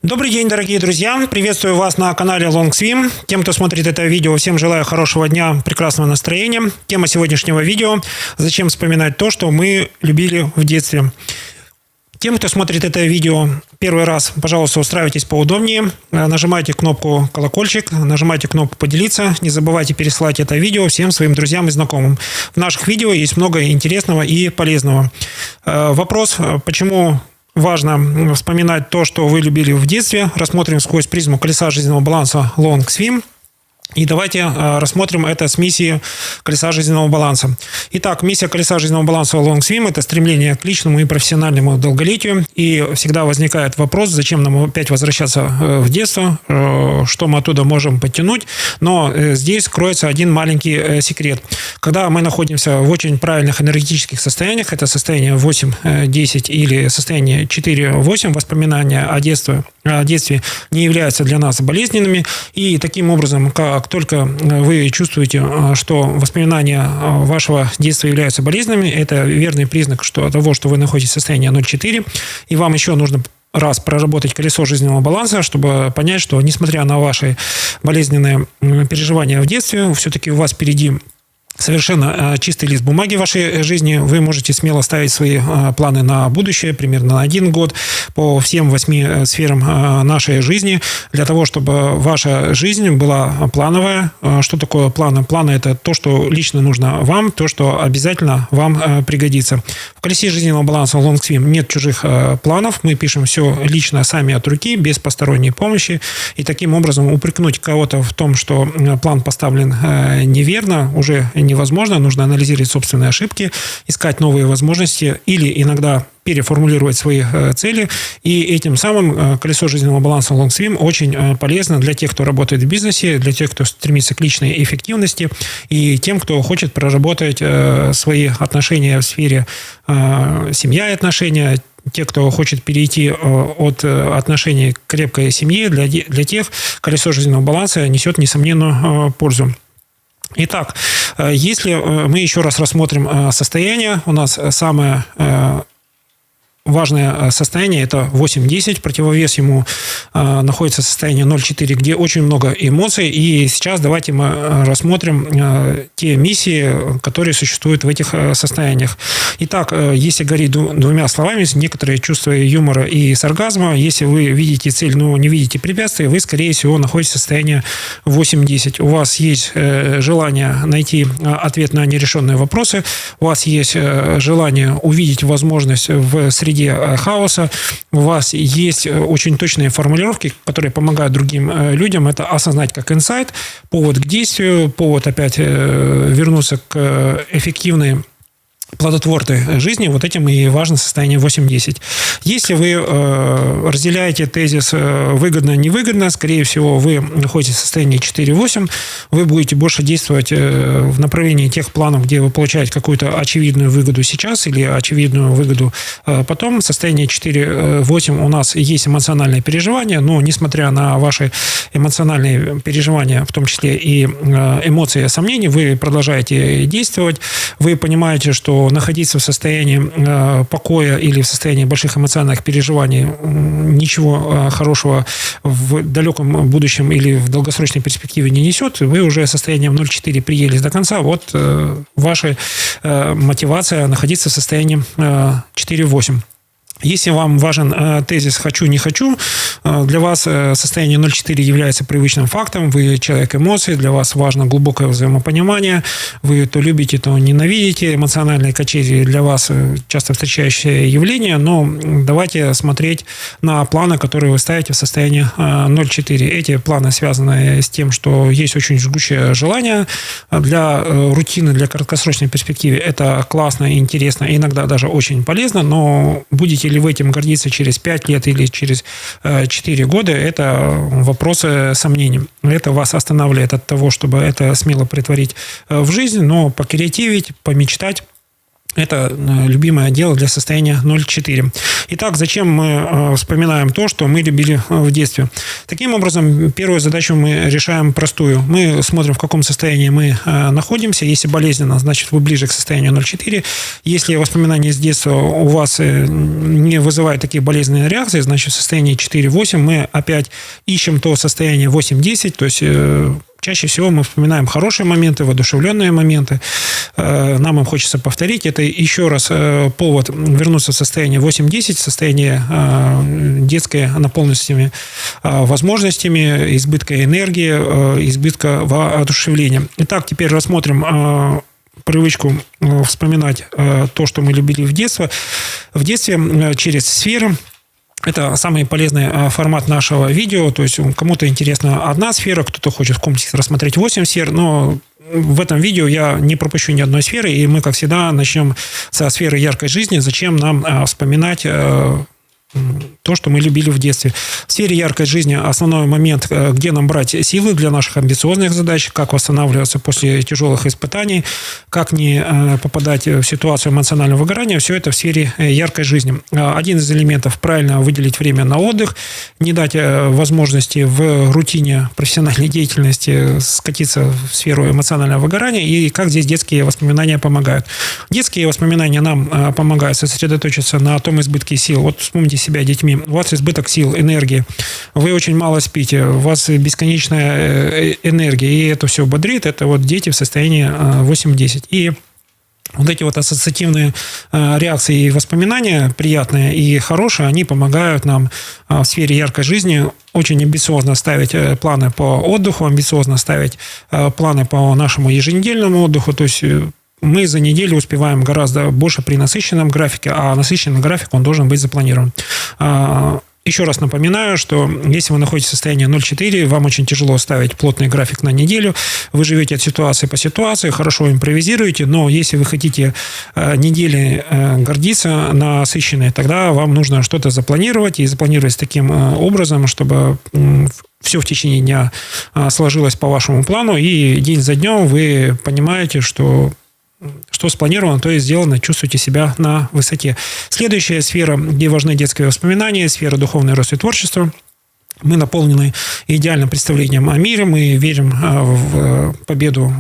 Добрый день, дорогие друзья! Приветствую вас на канале LongSwim. Тем, кто смотрит это видео, всем желаю хорошего дня, прекрасного настроения. Тема сегодняшнего видео – зачем вспоминать то, что мы любили в детстве. Тем, кто смотрит это видео первый раз, пожалуйста, устраивайтесь поудобнее, нажимайте кнопку «Колокольчик», нажимайте кнопку «Поделиться», не забывайте переслать это видео всем своим друзьям и знакомым. В наших видео есть много интересного и полезного. Вопрос, почему важно вспоминать то, что вы любили в детстве, рассмотрим сквозь призму колеса жизненного баланса LongSwim. И давайте рассмотрим это с миссией колеса жизненного баланса. Итак, миссия колеса жизненного баланса LongSwim – это стремление к личному и профессиональному долголетию. И всегда возникает вопрос, зачем нам опять возвращаться в детство, что мы оттуда можем подтянуть. Но здесь кроется один маленький секрет. Когда мы находимся в очень правильных энергетических состояниях, это состояние 8-10 или состояние 4-8, воспоминания о детстве не являются для нас болезненными. И таким образом, как только вы чувствуете, что воспоминания вашего детства являются болезненными, это верный признак того, что вы находитесь в состоянии 0,4, и вам еще нужно раз проработать колесо жизненного баланса, чтобы понять, что несмотря на ваши болезненные переживания в детстве, все-таки у вас впереди совершенно чистый лист бумаги в вашей жизни. Вы можете смело ставить свои планы на будущее, примерно на 1 год, по всем 8 сферам нашей жизни, для того, чтобы ваша жизнь была плановая. Что такое планы? Планы – это то, что лично нужно вам, то, что обязательно вам пригодится. В колесе жизненного баланса LongSwim нет чужих планов. Мы пишем все лично сами от руки, без посторонней помощи. И таким образом упрекнуть кого-то в том, что план поставлен неверно, уже невозможно. Нужно анализировать собственные ошибки, искать новые возможности или иногда переформулировать свои цели. И этим самым колесо жизненного баланса LongSwim очень полезно для тех, кто работает в бизнесе, для тех, кто стремится к личной эффективности, и тем, кто хочет проработать свои отношения в сфере семья и отношения, те, кто хочет перейти от отношений к крепкой семье, для тех колесо жизненного баланса несет несомненную пользу. Итак, если мы еще раз рассмотрим состояние, у нас самое важное состояние – это 8-10. Противовес ему находится состояние 0,4, где очень много эмоций. И сейчас давайте мы рассмотрим те миссии, которые существуют в этих состояниях. Итак, если говорить двумя словами, некоторые чувства юмора и сарказма, если вы видите цель, но не видите препятствия, вы, скорее всего, находитесь в состоянии 8-10. У вас есть желание найти ответ на нерешенные вопросы, у вас есть желание увидеть возможность в среде хаоса, у вас есть очень точные формулировки, которые помогают другим людям это осознать как инсайт, повод к действию, повод опять вернуться к эффективной плодотворной жизни. Вот этим и важно состояние 8-10. Если вы разделяете тезис выгодно-невыгодно, скорее всего, вы находитесь в состоянии 4-8, вы будете больше действовать в направлении тех планов, где вы получаете какую-то очевидную выгоду сейчас или очевидную выгоду потом. В состоянии 4-8 у нас есть эмоциональные переживания, но несмотря на ваши эмоциональные переживания, в том числе и эмоции сомнений, вы продолжаете действовать, вы понимаете, что находиться в состоянии покоя или в состоянии больших эмоциональных переживаний ничего хорошего в далеком будущем или в долгосрочной перспективе не несет, вы уже состоянием 0,4 приелись до конца, вот ваша мотивация находиться в состоянии 4-8. Если вам важен тезис «хочу, не хочу», для вас состояние 0,4 является привычным фактом, вы человек эмоций, для вас важно глубокое взаимопонимание, вы то любите, то ненавидите, эмоциональные качели для вас часто встречающееся явление, но давайте смотреть на планы, которые вы ставите в состоянии 0,4. Эти планы связаны с тем, что есть очень жгучее желание для рутины, для краткосрочной перспективы. Это классно и интересно, иногда даже очень полезно, но будете ли вы этим гордиться через 5 лет или через 4 года, это вопросы сомнений. Это вас останавливает от того, чтобы это смело претворить в жизнь, но покреативить, помечтать, Это любимое дело для состояния 0,4. Итак, зачем мы вспоминаем то, что мы любили в детстве? Таким образом, первую задачу мы решаем простую. Мы смотрим, в каком состоянии мы находимся. Если болезненно, значит, вы ближе к состоянию 0,4. Если воспоминания с детства у вас не вызывают такие болезненные реакции, значит, в состоянии 4-8 мы опять ищем то состояние 8-10, то есть чаще всего мы вспоминаем хорошие моменты, воодушевленные моменты. Нам им хочется повторить. Это еще раз повод вернуться в состояние 8-10, состояние детской наполненности возможностями, избытка энергии, избытка воодушевления. Итак, теперь рассмотрим привычку вспоминать то, что мы любили в детстве. В детстве через сферы. Это самый полезный формат нашего видео. То есть кому-то интересна одна сфера, кто-то хочет в комплексе рассмотреть 8 сфер, но в этом видео я не пропущу ни одной сферы, и мы, как всегда, начнем со сферы яркой жизни. Зачем нам вспоминать то, что мы любили в детстве. В сфере яркой жизни основной момент, где нам брать силы для наших амбициозных задач, как восстанавливаться после тяжелых испытаний, как не попадать в ситуацию эмоционального выгорания, все это в сфере яркой жизни. Один из элементов – правильно выделить время на отдых, не дать возможности в рутине профессиональной деятельности скатиться в сферу эмоционального выгорания, и как здесь детские воспоминания помогают. Детские воспоминания нам помогают сосредоточиться на том избытке сил. Вот вспомните себя детьми. У вас избыток сил, энергии. Вы очень мало спите. У вас бесконечная энергия. И это все бодрит. Это вот дети в состоянии 8-10. И вот эти вот ассоциативные реакции и воспоминания, приятные и хорошие, они помогают нам в сфере яркой жизни очень амбициозно ставить планы по отдыху, амбициозно ставить планы по нашему еженедельному отдыху. То есть мы за неделю успеваем гораздо больше при насыщенном графике, а насыщенный график, он должен быть запланирован. Еще раз напоминаю, что если вы находитесь в состоянии 0,4, вам очень тяжело ставить плотный график на неделю. Вы живете от ситуации по ситуации, хорошо импровизируете, но если вы хотите недели гордиться насыщенной, тогда вам нужно что-то запланировать, и запланировать таким образом, чтобы все в течение дня сложилось по вашему плану, и день за днем вы понимаете, что спланировано, то есть сделано, чувствуете себя на высоте. Следующая сфера, где важны детские воспоминания, сфера духовный рост и творчества. Мы наполнены идеальным представлением о мире, мы верим в победу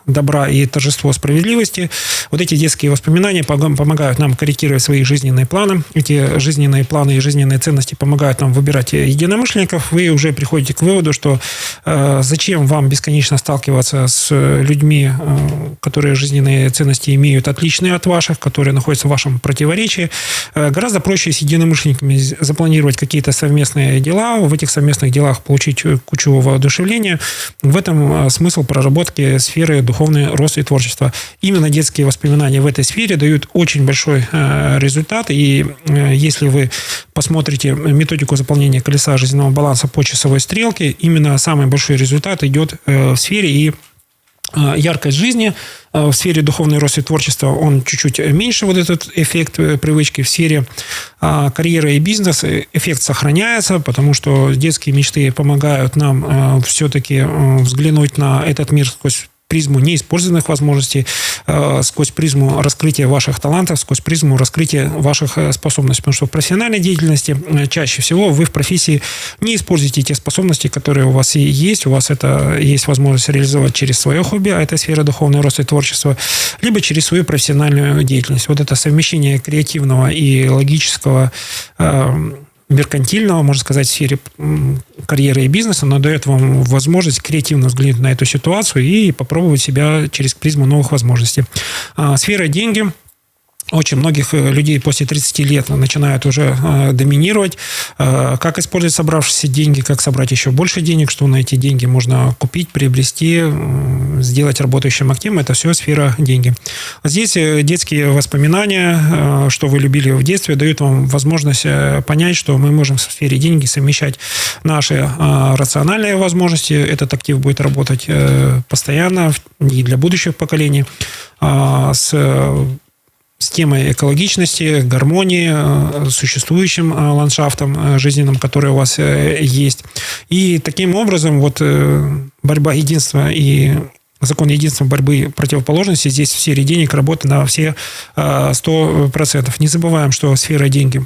добра и торжество справедливости. Вот эти детские воспоминания помогают нам корректировать свои жизненные планы. Эти жизненные планы и жизненные ценности помогают нам выбирать единомышленников. Вы уже приходите к выводу, что зачем вам бесконечно сталкиваться с людьми, которые жизненные ценности имеют отличные от ваших, которые находятся в вашем противоречии. Гораздо проще с единомышленниками запланировать какие-то совместные дела, в этих совместных делах получить кучу воодушевления. В этом смысл проработки сферы духовный рост и творчество. Именно детские воспоминания в этой сфере дают очень большой результат. И если вы посмотрите методику заполнения колеса жизненного баланса по часовой стрелке, именно самый большой результат идет в сфере и яркость жизни. В сфере духовный рост и творчества он чуть-чуть меньше, вот этот эффект привычки. В сфере карьеры и бизнеса эффект сохраняется, потому что детские мечты помогают нам все-таки взглянуть на этот мир сквозь призму неиспользованных возможностей, сквозь призму раскрытия ваших талантов, сквозь призму раскрытия ваших способностей. Потому что в профессиональной деятельности чаще всего вы в профессии не используете те способности, которые у вас и есть. У вас это есть возможность реализовать через свое хобби, а это сфера духовного роста и творчества, либо через свою профессиональную деятельность. Вот это совмещение креативного и логического, меркантильного, можно сказать, в сфере карьеры и бизнеса, но дает вам возможность креативно взглянуть на эту ситуацию и попробовать себя через призму новых возможностей. Сфера деньги. Очень многих людей после 30 лет начинают уже доминировать. Как использовать собравшиеся деньги, как собрать еще больше денег, что на эти деньги можно купить, приобрести, сделать работающим активом. Это все сфера деньги. Здесь детские воспоминания, что вы любили в детстве, дают вам возможность понять, что мы можем в сфере деньги совмещать наши рациональные возможности. Этот актив будет работать постоянно и для будущих поколений с темой экологичности, гармонии, существующим ландшафтом жизненным, который у вас есть. И таким образом вот борьба единства и закон единства борьбы противоположностей. Здесь в сфере денег работа на все 100%. Не забываем, что сфера деньги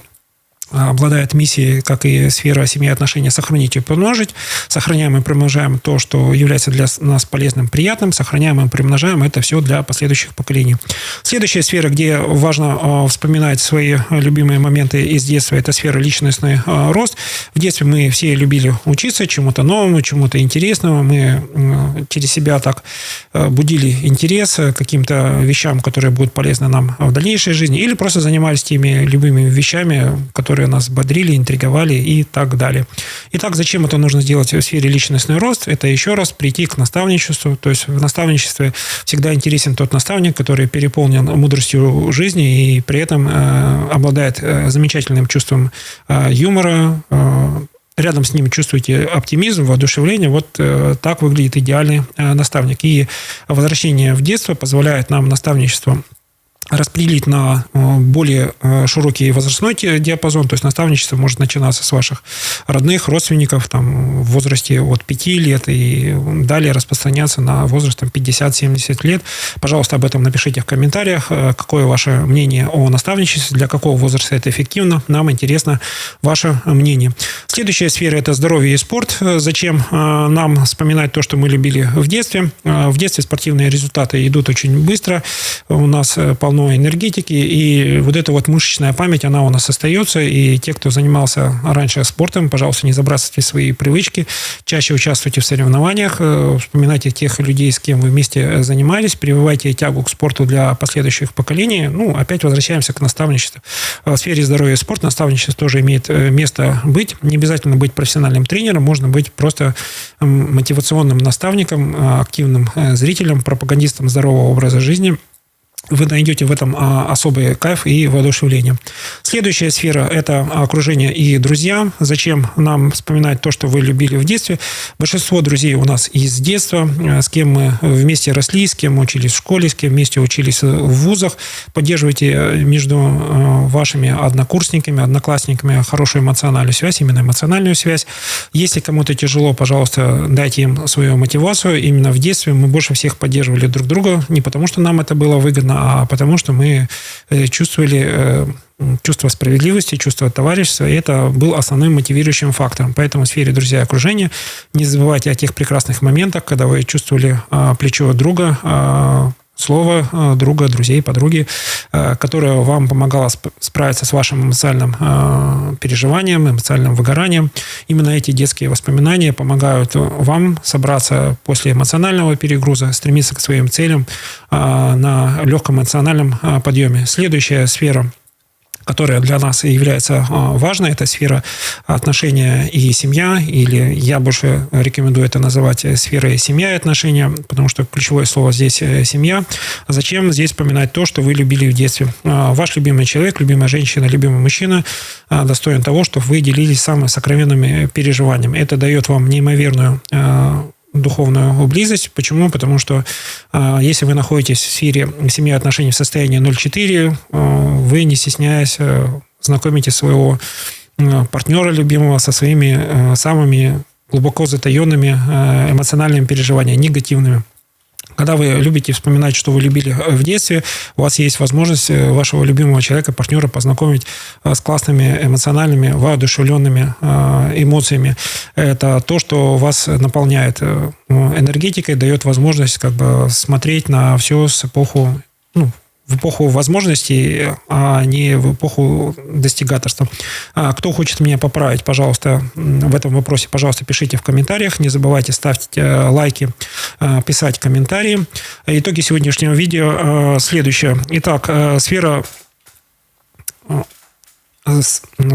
обладает миссией, как и сфера семьи и отношений, сохранить и примножить. Сохраняем и примножаем то, что является для нас полезным, приятным. Сохраняем и примножаем это все для последующих поколений. Следующая сфера, где важно вспоминать свои любимые моменты из детства, это сфера личностный рост. В детстве мы все любили учиться чему-то новому, чему-то интересному. Мы через себя так будили интерес к каким-то вещам, которые будут полезны нам в дальнейшей жизни, или просто занимались теми любимыми вещами, которые нас бодрили, интриговали и так далее. Итак, зачем это нужно сделать в сфере личностный рост? Это еще раз прийти к наставничеству. То есть в наставничестве всегда интересен тот наставник, который переполнен мудростью жизни и при этом обладает замечательным чувством юмора. Рядом с ним чувствуете оптимизм, воодушевление. Вот так выглядит идеальный наставник. И возвращение в детство позволяет нам наставничество распределить на более широкий возрастной диапазон. То есть наставничество может начинаться с ваших родных, родственников там, в возрасте от 5 лет и далее распространяться на возраст 50-70 лет. Пожалуйста, об этом напишите в комментариях. Какое ваше мнение о наставничестве, для какого возраста это эффективно. Нам интересно ваше мнение. Следующая сфера – это здоровье и спорт. Зачем нам вспоминать то, что мы любили в детстве? В детстве спортивные результаты идут очень быстро. У нас полно энергетики, и вот эта вот мышечная память, она у нас остается, и те, кто занимался раньше спортом, пожалуйста, не забрасывайте свои привычки, чаще участвуйте в соревнованиях, вспоминайте тех людей, с кем вы вместе занимались, прививайте тягу к спорту для последующих поколений. Опять возвращаемся к наставничеству. В сфере здоровья и спорта наставничество тоже имеет место быть. Не обязательно быть профессиональным тренером, можно быть просто мотивационным наставником, активным зрителем, пропагандистом здорового образа жизни. Вы найдете в этом особый кайф и воодушевление. Следующая сфера – это окружение и друзья. Зачем нам вспоминать то, что вы любили в детстве? Большинство друзей у нас из детства, с кем мы вместе росли, с кем учились в школе, с кем вместе учились в вузах. Поддерживайте между вашими однокурсниками, одноклассниками хорошую эмоциональную связь, именно эмоциональную связь. Если кому-то тяжело, пожалуйста, дайте им свою мотивацию. Именно в детстве мы больше всех поддерживали друг друга, не потому что нам это было выгодно, а потому что мы чувствовали чувство справедливости, чувство товарищества, и это был основным мотивирующим фактором. Поэтому в сфере друзья и окружения не забывайте о тех прекрасных моментах, когда вы чувствовали плечо друга, слово друга, друзей, подруги, которое вам помогало справиться с вашим эмоциональным переживанием, эмоциональным выгоранием. Именно эти детские воспоминания помогают вам собраться после эмоционального перегруза, стремиться к своим целям на легком эмоциональном подъеме. Следующая сфера, которая для нас является важной, это сфера отношения и семья, или я больше рекомендую это называть сферой семья и отношения, потому что ключевое слово здесь семья. Зачем здесь вспоминать то, что вы любили в детстве? Ваш любимый человек, любимая женщина, любимый мужчина достоин того, чтобы вы делились самыми сокровенными переживаниями. Это дает вам неимоверную духовную близость. Почему? Потому что если вы находитесь в сфере семьи и отношений в состоянии 0,4, вы, не стесняясь, знакомите своего партнера любимого со своими самыми глубоко затаенными эмоциональными переживаниями, негативными. Когда вы любите вспоминать, что вы любили в детстве, у вас есть возможность вашего любимого человека, партнера познакомить с классными эмоциональными, воодушевленными эмоциями. Это то, что вас наполняет энергетикой, дает возможность смотреть на все с эпоху, в эпоху возможностей, а не в эпоху достигаторства. Кто хочет меня поправить, пожалуйста, в этом вопросе, пожалуйста, пишите в комментариях. Не забывайте ставить лайки, писать комментарии. Итоги сегодняшнего видео следующие. Итак, сфера,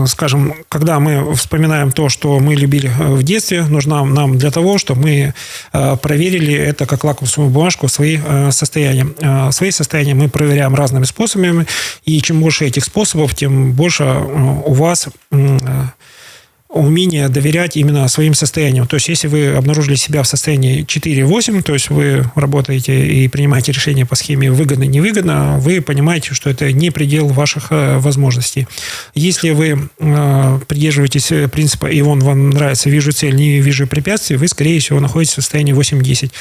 скажем, когда мы вспоминаем то, что мы любили в детстве, нужна нам для того, чтобы мы проверили это как лакмусовую бумажку, свои состояния. Свои состояния мы проверяем разными способами, и чем больше этих способов, тем больше у вас умение доверять именно своим состояниям. То есть, если вы обнаружили себя в состоянии 4-8, то есть вы работаете и принимаете решения по схеме выгодно-невыгодно, вы понимаете, что это не предел ваших возможностей. Если вы придерживаетесь принципа «и он вам нравится, вижу цель, не вижу препятствий», вы, скорее всего, находитесь в состоянии 8-10.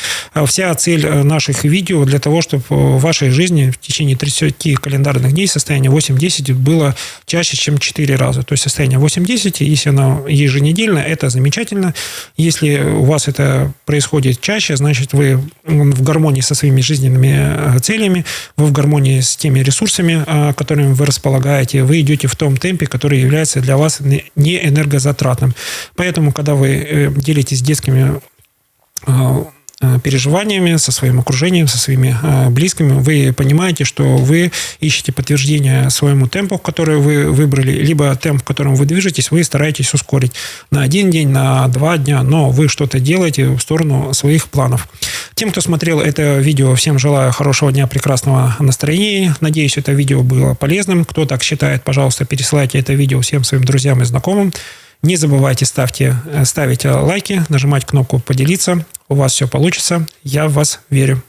Вся цель наших видео для того, чтобы в вашей жизни в течение 30 календарных дней состояние 8-10 было чаще, чем 4 раза. То есть, состояние 8-10, если оно еженедельно, это замечательно. Если у вас это происходит чаще, значит, вы в гармонии со своими жизненными целями, вы в гармонии с теми ресурсами, которыми вы располагаете, вы идете в том темпе, который является для вас не энергозатратным. Поэтому, когда вы делитесь детскими переживаниями, со своим окружением, со своими близкими, вы понимаете, что вы ищете подтверждение своему темпу, который вы выбрали, либо темп, в котором вы движетесь, вы стараетесь ускорить на 1 день, на 2 дня, но вы что-то делаете в сторону своих планов. Тем, кто смотрел это видео, всем желаю хорошего дня, прекрасного настроения. Надеюсь, это видео было полезным. Кто так считает, пожалуйста, пересылайте это видео всем своим друзьям и знакомым. Не забывайте ставить лайки, нажимать кнопку «Поделиться». У вас все получится. Я в вас верю.